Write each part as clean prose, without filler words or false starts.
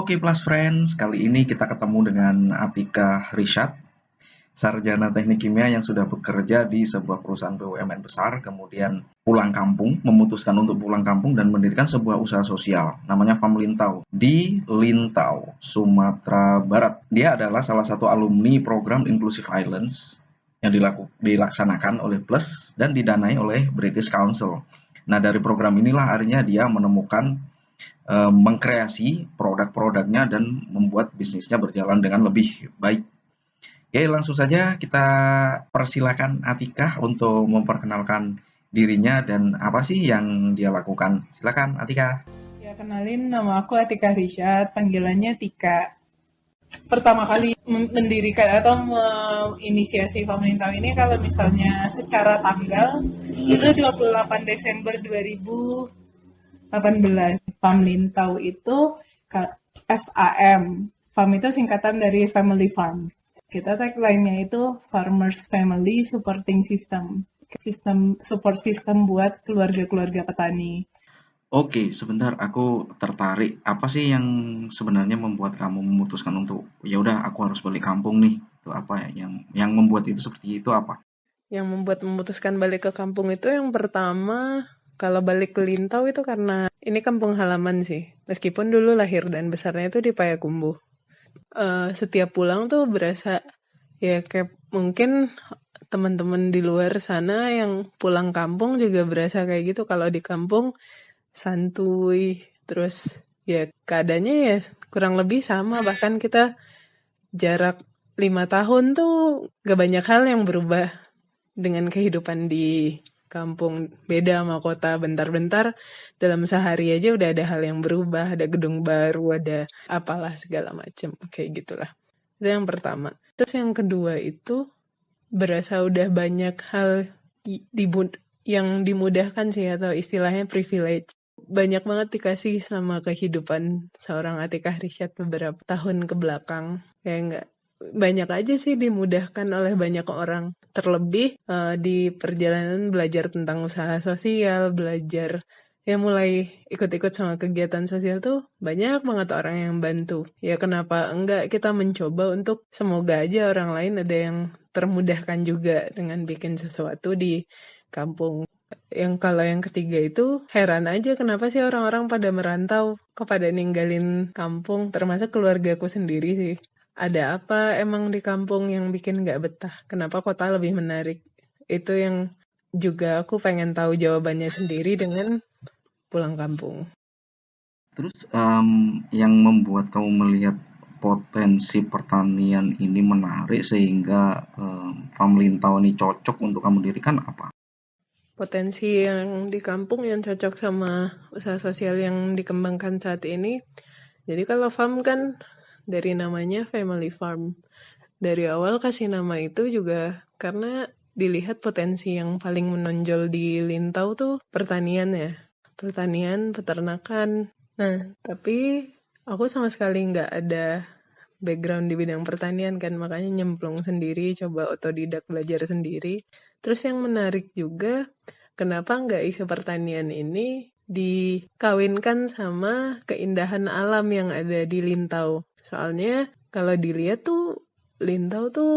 Oke Plus Friends, kali ini kita ketemu dengan Atika Rishad, sarjana teknik kimia yang sudah bekerja di sebuah perusahaan BUMN besar, kemudian pulang kampung, memutuskan untuk pulang kampung dan mendirikan sebuah usaha sosial, namanya Farm Lintau, di Lintau, Sumatera Barat. Dia adalah salah satu alumni program Inclusive Islands yang dilaksanakan oleh Plus dan didanai oleh British Council. Nah, dari program inilah akhirnya dia menemukan mengkreasi produk-produknya dan membuat bisnisnya berjalan dengan lebih baik. Oke, langsung saja kita persilakan Atika untuk memperkenalkan dirinya dan apa sih yang dia lakukan. Silakan Atika. Ya, kenalin, nama aku Atika Rishad, panggilannya Tika. Pertama kali mendirikan atau menginisiasi Farm Lintau ini kalau misalnya secara tanggal itu 28 Desember 2018. Farm Lintau itu FAM. Farm itu singkatan dari Family Farm. Kita tagline-nya itu Farmers Family Supporting System. Support system buat keluarga-keluarga petani. Oke, sebentar aku tertarik. Apa sih yang sebenarnya membuat kamu memutuskan untuk ya udah aku harus balik kampung nih? Itu apa ya yang membuat itu seperti itu apa? Yang membuat memutuskan balik ke kampung itu yang pertama, kalau balik ke Lintau itu karena ini kampung halaman sih. Meskipun dulu lahir dan besarnya itu di Payakumbuh. Setiap pulang tuh berasa ya kayak mungkin teman-teman di luar sana yang pulang kampung juga berasa kayak gitu. Kalau di kampung santuy, terus ya keadaannya ya kurang lebih sama. Bahkan kita jarak 5 tahun tuh gak banyak hal yang berubah dengan kehidupan di kampung. Beda sama kota, bentar-bentar dalam sehari aja udah ada hal yang berubah, ada gedung baru, ada apalah segala macem, kayak gitulah. Itu yang pertama. Terus yang kedua itu berasa udah banyak hal yang dimudahkan sih, atau istilahnya privilege. Banyak banget dikasih selama kehidupan seorang Atika Rishad beberapa tahun ke belakang. Kayak enggak banyak aja sih dimudahkan oleh banyak orang. Terlebih di perjalanan belajar tentang usaha sosial, belajar ya mulai ikut-ikut sama kegiatan sosial tuh banyak banget orang yang bantu. Ya kenapa enggak kita mencoba untuk semoga aja orang lain ada yang termudahkan juga dengan bikin sesuatu di kampung. Yang kalau yang ketiga itu heran aja kenapa sih orang-orang pada merantau, kepada ninggalin kampung, termasuk keluargaku sendiri sih. Ada apa emang di kampung yang bikin gak betah? Kenapa kota lebih menarik? Itu yang juga aku pengen tahu jawabannya sendiri dengan pulang kampung. Terus yang membuat kamu melihat potensi pertanian ini menarik sehingga Farm Lintau ini cocok untuk kamu dirikan apa? Potensi yang di kampung yang cocok sama usaha sosial yang dikembangkan saat ini. Jadi kalau farm kan dari namanya Family Farm. Dari awal kasih nama itu juga karena dilihat potensi yang paling menonjol di Lintau tuh pertanian ya. Pertanian, peternakan. Nah, tapi aku sama sekali nggak ada background di bidang pertanian kan, makanya nyemplung sendiri, coba otodidak belajar sendiri. Terus yang menarik juga, kenapa nggak isu pertanian ini dikawinkan sama keindahan alam yang ada di Lintau. Soalnya kalau dilihat tuh Lintau tuh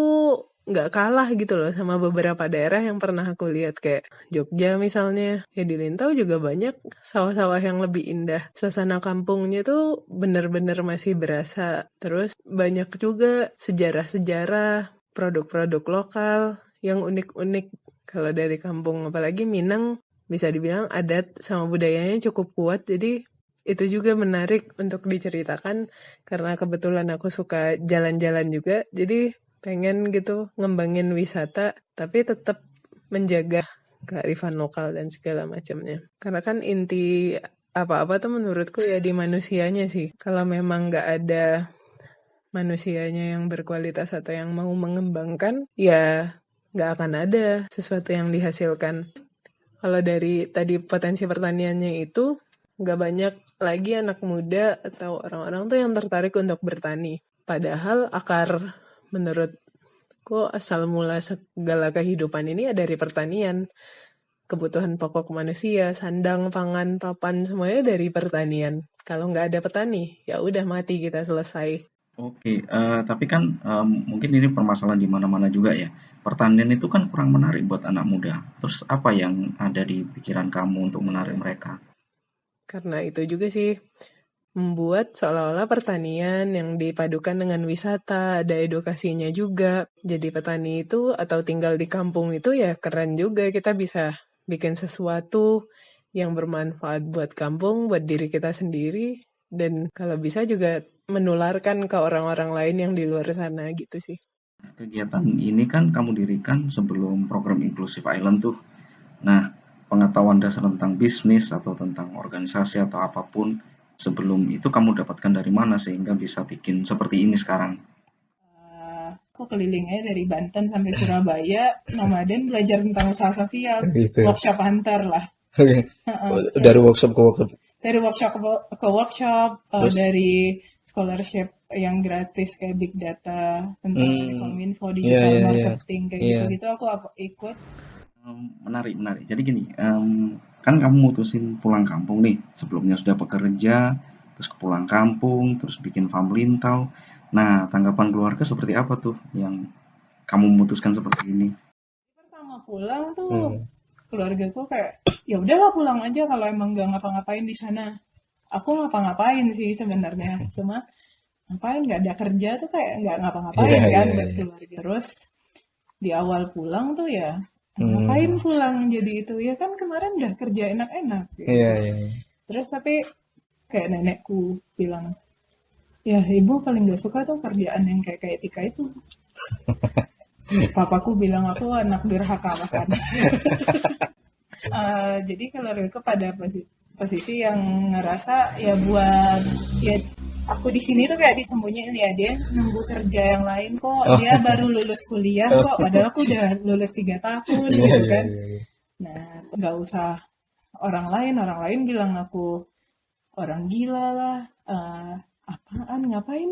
nggak kalah gitu loh sama beberapa daerah yang pernah aku lihat kayak Jogja misalnya. Ya di Lintau juga banyak sawah-sawah yang lebih indah. Suasana kampungnya tuh bener-bener masih berasa. Terus banyak juga sejarah-sejarah, produk-produk lokal yang unik-unik. Kalau dari kampung, apalagi Minang, bisa dibilang adat sama budayanya cukup kuat. Jadi itu juga menarik untuk diceritakan karena kebetulan aku suka jalan-jalan juga. Jadi pengen gitu ngembangin wisata tapi tetap menjaga kearifan lokal dan segala macamnya. Karena kan inti apa-apa tuh menurutku ya di manusianya sih. Kalau memang nggak ada manusianya yang berkualitas atau yang mau mengembangkan, ya nggak akan ada sesuatu yang dihasilkan. Kalau dari tadi potensi pertaniannya itu, nggak banyak lagi anak muda atau orang-orang tuh yang tertarik untuk bertani. Padahal akar menurutku asal mula segala kehidupan ini ada dari pertanian. Kebutuhan pokok manusia, sandang, pangan, papan, semuanya dari pertanian. Kalau nggak ada petani, ya udah mati kita selesai. Oke, tapi kan mungkin ini permasalahan di mana-mana juga ya. Pertanian itu kan kurang menarik buat anak muda. Terus apa yang ada di pikiran kamu untuk menarik mereka? Karena itu juga sih membuat seolah-olah pertanian yang dipadukan dengan wisata, ada edukasinya juga. Jadi petani itu atau tinggal di kampung itu ya keren juga, kita bisa bikin sesuatu yang bermanfaat buat kampung, buat diri kita sendiri, dan kalau bisa juga menularkan ke orang-orang lain yang di luar sana gitu sih. Kegiatan ini kan kamu dirikan sebelum program Inclusive Island tuh. Nah, pengetahuan dasar tentang bisnis atau tentang organisasi atau apapun sebelum itu kamu dapatkan dari mana sehingga bisa bikin seperti ini sekarang? Aku kelilingnya dari Banten sampai Surabaya, nomaden belajar tentang usaha sosial, Gitu. workshop antar lah. Oke. Heeh, Dari workshop ke workshop. dari workshop ke workshop, Terus? dari scholarship yang gratis kayak big data tentang Kominfo, Iya, digital iya, iya. marketing kayak Iya. gitu-gitu aku ikut. Menarik, menarik. Jadi gini, kan kamu mutusin pulang kampung nih. Sebelumnya sudah bekerja, terus ke pulang kampung, terus bikin farm lintau. Nah, tanggapan keluarga seperti apa tuh yang kamu memutuskan seperti ini? Pertama pulang tuh Hmm. keluargaku kayak ya udahlah pulang aja kalau emang nggak ngapa-ngapain di sana. Aku ngapa-ngapain sih sebenarnya, cuma ngapain nggak ada kerja tuh kayak nggak ngapa-ngapain Iya, kan iya, buat iya. keluarga. Terus di awal pulang tuh ya ngapain pulang jadi itu ya kan kemarin udah kerja enak-enak gitu. Iya, iya, iya. Terus tapi kayak nenekku bilang ya ibu paling gak suka tuh kerjaan yang kayak Tika itu. Papaku bilang aku anak durhaka makan. Jadi keluargaku pada posisi yang ngerasa ya buat ya aku di sini tuh kayak disembunyiin ya dia nunggu kerja yang lain kok, dia baru lulus kuliah kok, padahal aku udah lulus 3 tahun Iya, gitu iya, kan. iya, iya. Nah nggak usah orang lain bilang aku orang gila lah, apaan ngapain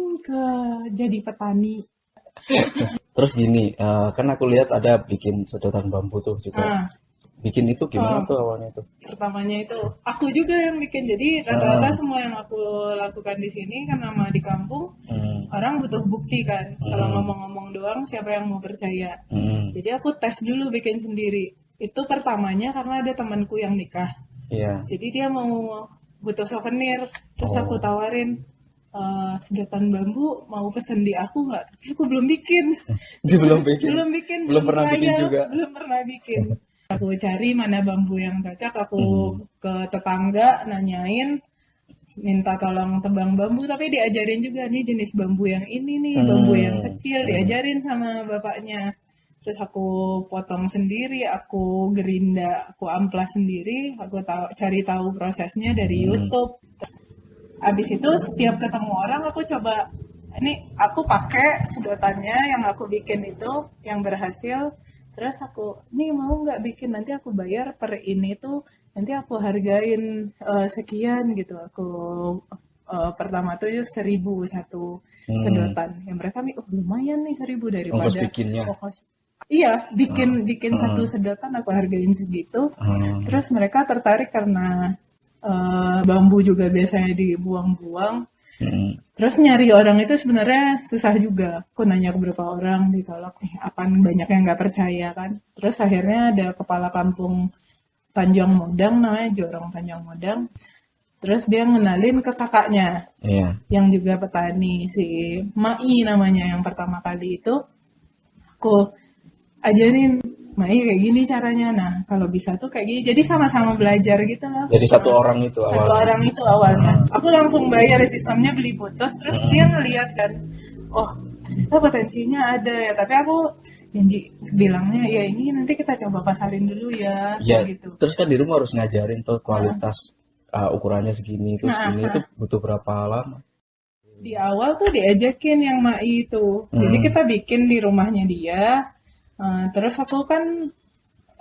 jadi petani. Terus gini, kan aku lihat ada bikin sedotan bambu tuh juga. Nah, Bikin itu gimana tuh awalnya tuh? pertamanya itu aku juga yang bikin. Jadi rata-rata semua yang aku lakukan di sini karena mah di kampung orang butuh bukti kan. Kalau ngomong-ngomong doang siapa yang mau percaya. Jadi aku tes dulu bikin sendiri. Itu pertamanya karena ada temanku yang nikah. Iya. Jadi dia mau butuh souvenir. Terus aku tawarin sedotan bambu mau pesen di aku nggak? Tapi aku belum bikin. Belum bikin. Belum pernah bikin trial, juga. belum pernah bikin. Aku cari mana bambu yang cocok, aku ke tetangga nanyain, minta tolong tebang bambu, tapi diajarin juga nih jenis bambu yang ini nih, bambu yang kecil, diajarin sama bapaknya. Terus aku potong sendiri, aku gerinda, aku amplas sendiri, aku cari tahu prosesnya dari YouTube. Abis itu setiap ketemu orang aku coba, ini aku pakai sedotannya yang aku bikin itu, yang berhasil. Terus aku, nih mau nggak bikin, nanti aku bayar per ini tuh, nanti aku hargain sekian gitu. Aku pertama tuh 1.000 satu sedotan. Yang mereka lumayan nih 1.000 daripada Ongkos bikinnya. Iya, bikin satu sedotan aku hargain segitu. Terus mereka tertarik karena bambu juga biasanya dibuang-buang. Terus nyari orang itu sebenarnya susah juga. Aku nanya ke beberapa orang, ditolak. Apaan banyak yang nggak percaya kan. Terus akhirnya ada kepala kampung Tanjung Modang, namanya Jorong Tanjung Modang. Terus dia ngenalin ke kakaknya, yang juga petani, si Mai namanya yang pertama kali itu. Aku ajarin, Mai kayak gini caranya. Nah, kalau bisa tuh kayak gini. Jadi sama-sama belajar gitu lah. Jadi satu orang itu awalnya. Satu orang itu awalnya. Aku langsung bayar sistemnya beli putus. Terus dia ngeliat kan, oh potensinya ada ya. Tapi aku janji bilangnya ya ini nanti kita coba pasarin dulu ya. Iya. Gitu. Terus kan di rumah harus ngajarin tuh kualitas ukurannya segini terus segini itu butuh berapa lama? Di awal tuh diajakin yang Mai itu. Jadi kita bikin di rumahnya dia. Terus aku kan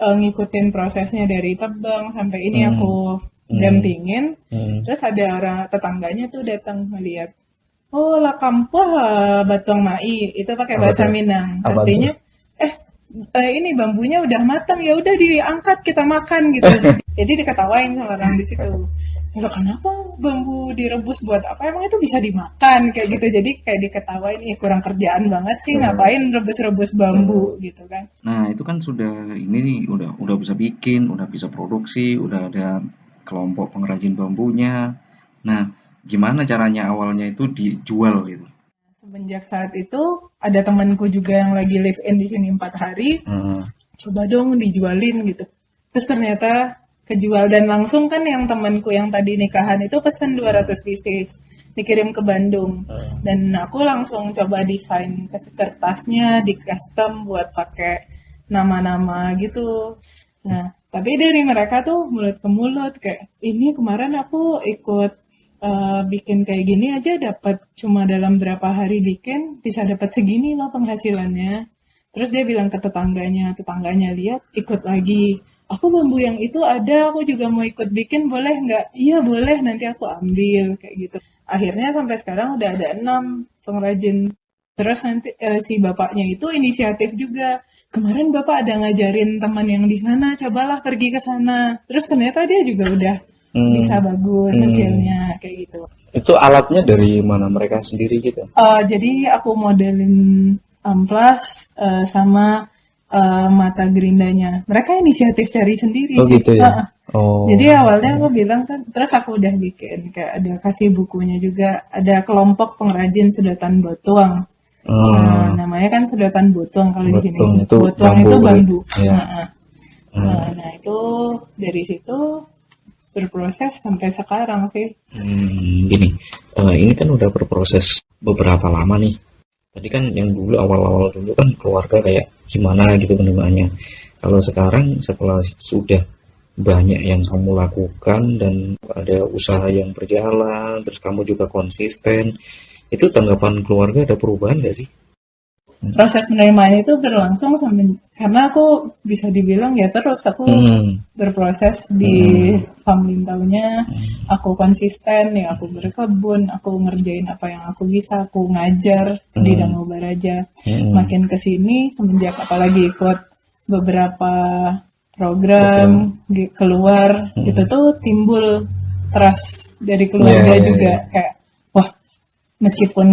ngikutin prosesnya dari tebang sampai ini aku dampingin. Terus ada orang tetangganya tuh datang melihat, oh lah kampah batuang Mai itu pakai bahasa Minang. Artinya ini bambunya udah matang ya udah diangkat kita makan gitu. Jadi diketawain sama orang di situ. ya kenapa bambu direbus buat apa, emang itu bisa dimakan kayak gitu. Jadi kayak diketawain, kurang kerjaan banget sih ngapain rebus-rebus bambu gitu kan. Nah, itu kan sudah ini nih, udah bisa bikin, udah bisa produksi, udah ada kelompok pengrajin bambunya. Nah, gimana caranya awalnya itu dijual gitu? Semenjak saat itu ada temanku juga yang lagi live in di sini 4 hari, coba dong dijualin gitu. Terus ternyata kejual, dan langsung kan yang temanku yang tadi nikahan itu pesen 200 pieces dikirim ke Bandung, dan aku langsung coba desain ke kertasnya, di custom buat pakai nama-nama gitu. Nah, tapi dari mereka tuh mulut ke mulut kayak, ini kemarin aku ikut bikin kayak gini aja dapat, cuma dalam berapa hari bikin bisa dapat segini loh penghasilannya. Terus dia bilang ke tetangganya lihat, ikut lagi. Aku bambu yang itu ada, aku juga mau ikut bikin, boleh nggak? Iya boleh, nanti aku ambil kayak gitu. Akhirnya sampai sekarang udah ada 6 pengrajin. Terus nanti si bapaknya itu inisiatif juga. Kemarin bapak ada ngajarin teman yang di sana, cobalah pergi ke sana. Terus ternyata dia juga udah bisa bagus hasilnya kayak gitu. Itu alatnya dari mana mereka sendiri gitu? Jadi aku modelin amplas sama mata gerindanya. Mereka inisiatif cari sendiri Oh sih. gitu ya. Oh. Jadi awalnya aku bilang kan, terus aku udah bikin kayak ada kasih bukunya juga, ada kelompok pengrajin sedotan botuang. Namanya kan sedotan botuang kalau di sini. Botuang itu bambu. Ya. Nah itu dari situ berproses sampai sekarang sih. Gini, ini kan udah berproses beberapa lama nih. Tadi kan yang dulu awal-awal dulu kan keluarga kayak gimana gitu penerimaannya. Kalau sekarang setelah sudah banyak yang kamu lakukan dan ada usaha yang berjalan, terus kamu juga konsisten, itu tanggapan keluarga ada perubahan nggak sih? Proses penerimaan itu berlangsung sampai, karena aku bisa dibilang ya terus aku berproses di farm Lintaunya, aku konsisten ya, aku berkebun, aku ngerjain apa yang aku bisa, aku ngajar di Danau Baraja. Makin kesini semenjak apalagi ikut beberapa program keluar gitu tuh timbul trust dari keluarga juga kayak, wah meskipun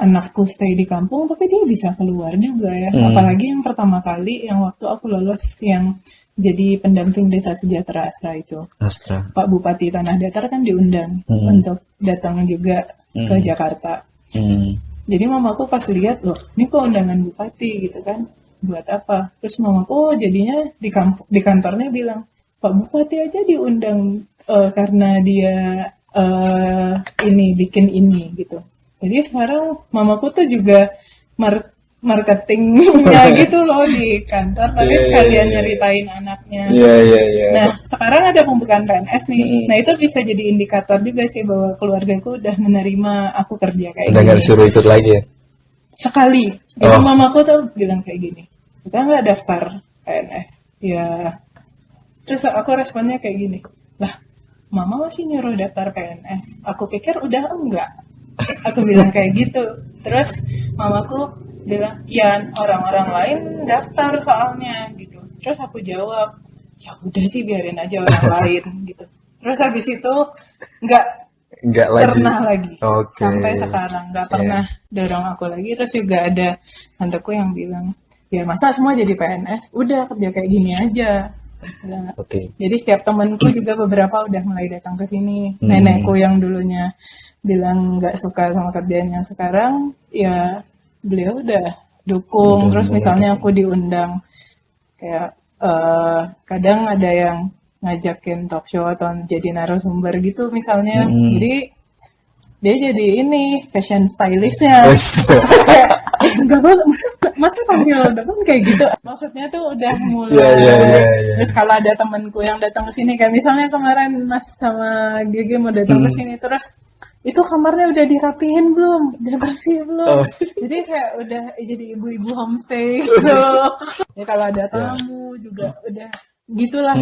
anakku stay di kampung tapi dia bisa keluar juga ya. Apalagi yang pertama kali yang waktu aku lolos yang jadi pendamping desa sejahtera Astra itu. Pak Bupati Tanah Datar kan diundang untuk datang juga ke Jakarta. Jadi mamaku pas lihat, loh ini kok undangan Bupati gitu kan, buat apa? Terus mamaku jadinya di kantornya bilang, Pak Bupati aja diundang karena dia ini bikin ini gitu. Jadi sekarang mamaku tuh juga marketingnya gitu loh di kantor, tapi sekalian nyeritain anaknya. Nah sekarang ada pembukaan PNS nih, nah itu bisa jadi indikator juga sih bahwa keluargaku udah menerima aku kerja kayak udah gini. Udah gak disuruh ikut lagi ya? Sekali, jadi mamaku tuh bilang kayak gini, kita nggak daftar PNS, ya. Terus aku responnya kayak gini, lah mama masih nyuruh daftar PNS, aku pikir udah enggak. Aku bilang kayak gitu. Terus mamaku bilang, ya orang-orang lain daftar soalnya gitu. Terus aku jawab, ya udah sih biarin aja orang lain gitu. Terus habis itu nggak pernah lagi sampai sekarang nggak pernah dorong aku lagi. Terus juga ada tanteku yang bilang, ya masa semua jadi PNS, udah kerja kayak gini aja. Jadi setiap temanku juga beberapa udah mulai datang ke sini. Nenekku yang dulunya bilang nggak suka sama kerjaan yang sekarang, ya beliau udah dukung. Terus misalnya aku diundang kayak kadang ada yang ngajakin talk show atau jadi narasumber gitu misalnya, jadi dia jadi ini fashion stylistnya. Enggak banget, masa panggil depan kayak gitu, maksudnya tuh udah mulai. Terus kalau ada temanku yang datang ke sini kayak misalnya kemarin Mas sama Gege mau datang ke sini, terus itu kamarnya udah dirapihin belum, udah bersih belum, jadi kayak udah jadi ibu-ibu homestay gitu. Ya kalau ada tamu juga udah gitulah.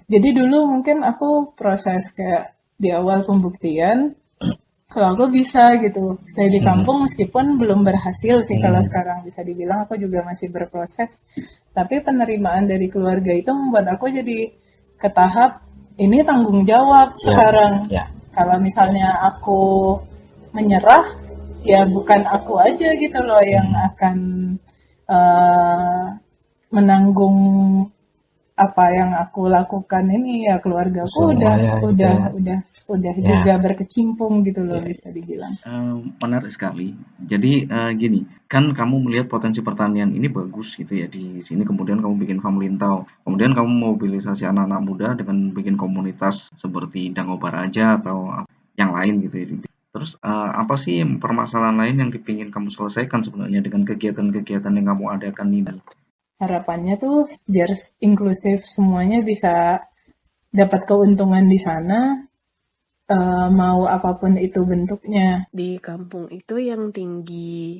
Jadi dulu mungkin aku proses kayak di awal pembuktian kalau aku bisa gitu stay di kampung meskipun belum berhasil sih. Kalau sekarang bisa dibilang aku juga masih berproses, tapi penerimaan dari keluarga itu membuat aku jadi ke tahap ini tanggung jawab Ya, sekarang. ya. Kalau misalnya aku menyerah, ya bukan aku aja gitu loh yang akan eh, menanggung apa yang aku lakukan ini, ya keluargaku Semuanya gitu ya. udah Ya, juga berkecimpung gitu loh, ya. bisa dibilang. Menarik sekali. Jadi gini, kan kamu melihat potensi pertanian ini bagus gitu ya di sini, kemudian kamu bikin farm lintau, kemudian kamu mobilisasi anak-anak muda dengan bikin komunitas seperti Dango Baraja atau yang lain gitu ya. Terus apa sih permasalahan lain yang kepingin kamu selesaikan sebenarnya dengan kegiatan-kegiatan yang kamu adakan ini? Harapannya tuh biar inklusif, semuanya bisa dapat keuntungan di sana, mau apapun itu bentuknya. Di kampung itu yang tinggi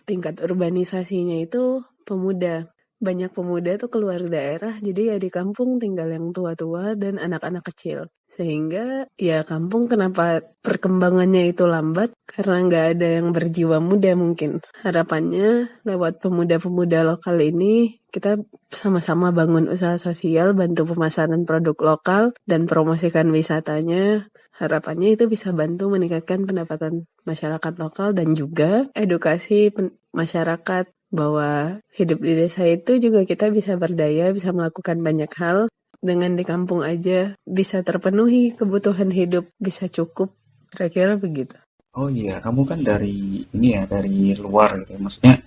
tingkat urbanisasinya itu pemuda. Banyak pemuda tuh keluar daerah, jadi ya di kampung tinggal yang tua-tua dan anak-anak kecil. Sehingga ya kampung kenapa perkembangannya itu lambat? Karena nggak ada yang berjiwa muda mungkin. Harapannya lewat pemuda-pemuda lokal ini kita sama-sama bangun usaha sosial, bantu pemasaran produk lokal, dan promosikan wisatanya. Harapannya itu bisa bantu meningkatkan pendapatan masyarakat lokal dan juga edukasi masyarakat bahwa hidup di desa itu juga kita bisa berdaya, bisa melakukan banyak hal. Dengan di kampung aja bisa terpenuhi kebutuhan hidup, bisa cukup. Kira-kira begitu. Oh iya, kamu kan dari ini ya, dari luar gitu. Maksudnya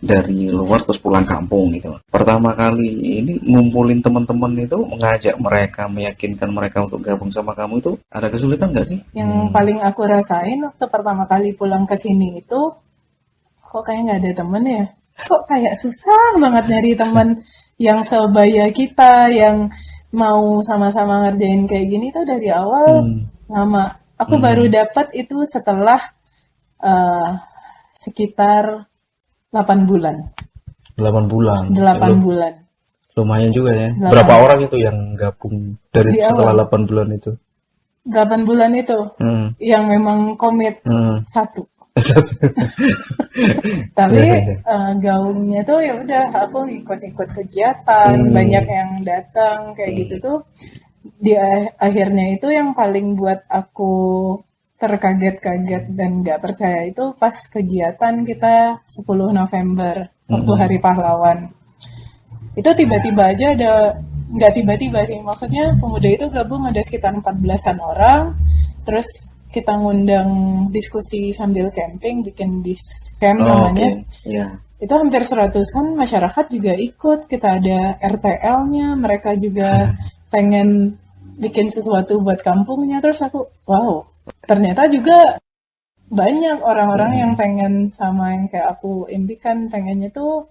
dari luar terus pulang kampung gitu. Pertama kali ini ngumpulin teman-teman itu, mengajak mereka, meyakinkan mereka untuk gabung sama kamu itu ada kesulitan nggak sih? Yang paling aku rasain waktu pertama kali pulang ke sini itu, kok kayak nggak ada temen ya? Kok kayak susah banget nyari teman yang sebaya kita, yang mau sama-sama ngerjain kayak gini tuh dari awal lama. Aku baru dapat itu setelah sekitar 8 bulan. 8 bulan. 8 bulan. Lumayan juga ya. 8. Berapa orang itu yang gabung dari Di setelah awal. 8 bulan itu? 8 bulan itu yang memang komit satu. Tapi gaungnya tuh ya udah aku ikut-ikut kegiatan, banyak yang datang kayak gitu tuh. Di akhirnya itu yang paling buat aku terkaget-kaget dan nggak percaya itu pas kegiatan kita 10 November waktu Hari Pahlawan. Itu tiba-tiba aja ada, nggak tiba-tiba sih, maksudnya pemuda itu gabung ada sekitar 14-an orang, terus kita ngundang diskusi sambil camping, bikin discamp namanya. Yeah. Itu hampir 100-an masyarakat juga ikut, kita ada RTL-nya, mereka juga pengen bikin sesuatu buat kampungnya. Terus aku, wow, ternyata juga banyak orang-orang yang pengen sama yang kayak aku impikan, pengennya tuh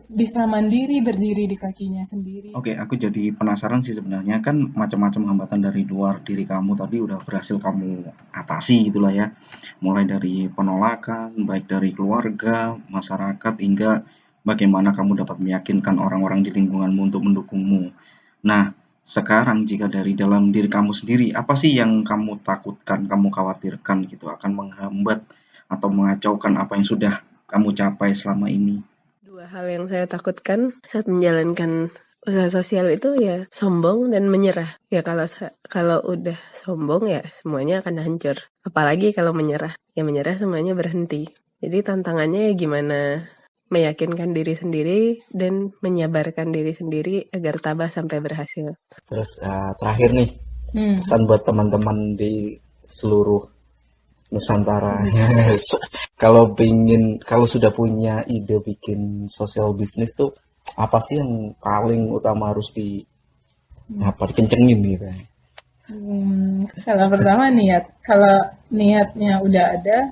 bisa mandiri, berdiri di kakinya sendiri. Oke, aku jadi penasaran sih sebenarnya, kan macam-macam hambatan dari luar diri kamu tadi udah berhasil kamu atasi gitulah ya. Mulai dari penolakan, baik dari keluarga, masyarakat, hingga bagaimana kamu dapat meyakinkan orang-orang di lingkunganmu untuk mendukungmu. Nah, sekarang jika dari dalam diri kamu sendiri, apa sih yang kamu takutkan, kamu khawatirkan gitu akan menghambat atau mengacaukan apa yang sudah kamu capai selama ini? Dua hal yang saya takutkan saat menjalankan usaha sosial itu ya sombong dan menyerah. Ya kalau udah sombong ya semuanya akan hancur. Apalagi kalau menyerah. Ya menyerah semuanya berhenti. Jadi tantangannya ya gimana meyakinkan diri sendiri dan menyabarkan diri sendiri agar tabah sampai berhasil. Terus terakhir nih, pesan buat teman-teman di seluruh Nusantara. Kalau sudah punya ide bikin sosial bisnis tuh apa sih yang paling utama harus dikencengin gitu? Kalau pertama niat. Kalau niatnya udah ada,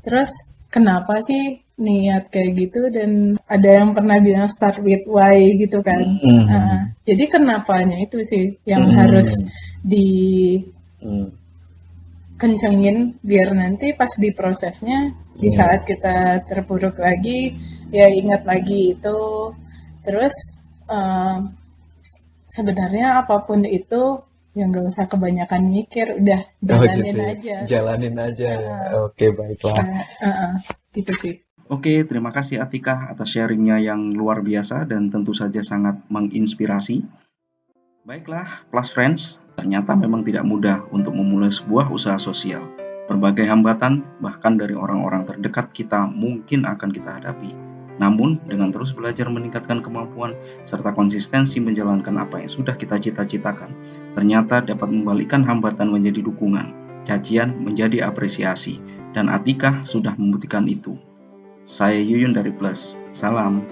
terus kenapa sih niat kayak gitu, dan ada yang pernah bilang start with why gitu kan. Jadi kenapanya itu sih yang harus dikencengin biar nanti pas di prosesnya di saat kita terpuruk lagi ya ingat lagi itu. Terus sebenarnya apapun itu yang gak usah kebanyakan mikir, udah jalanin aja. Jalanin aja. Oke, baiklah. Gitu sih. Oke, terima kasih Atika atas sharingnya yang luar biasa dan tentu saja sangat menginspirasi. Baiklah, Plus Friends, ternyata memang tidak mudah untuk memulai sebuah usaha sosial. Berbagai hambatan, bahkan dari orang-orang terdekat kita, mungkin akan kita hadapi. Namun, dengan terus belajar meningkatkan kemampuan, serta konsistensi menjalankan apa yang sudah kita cita-citakan, ternyata dapat membalikkan hambatan menjadi dukungan, cacian menjadi apresiasi, dan Atikah sudah membuktikan itu. Saya Yuyun dari Plus, salam.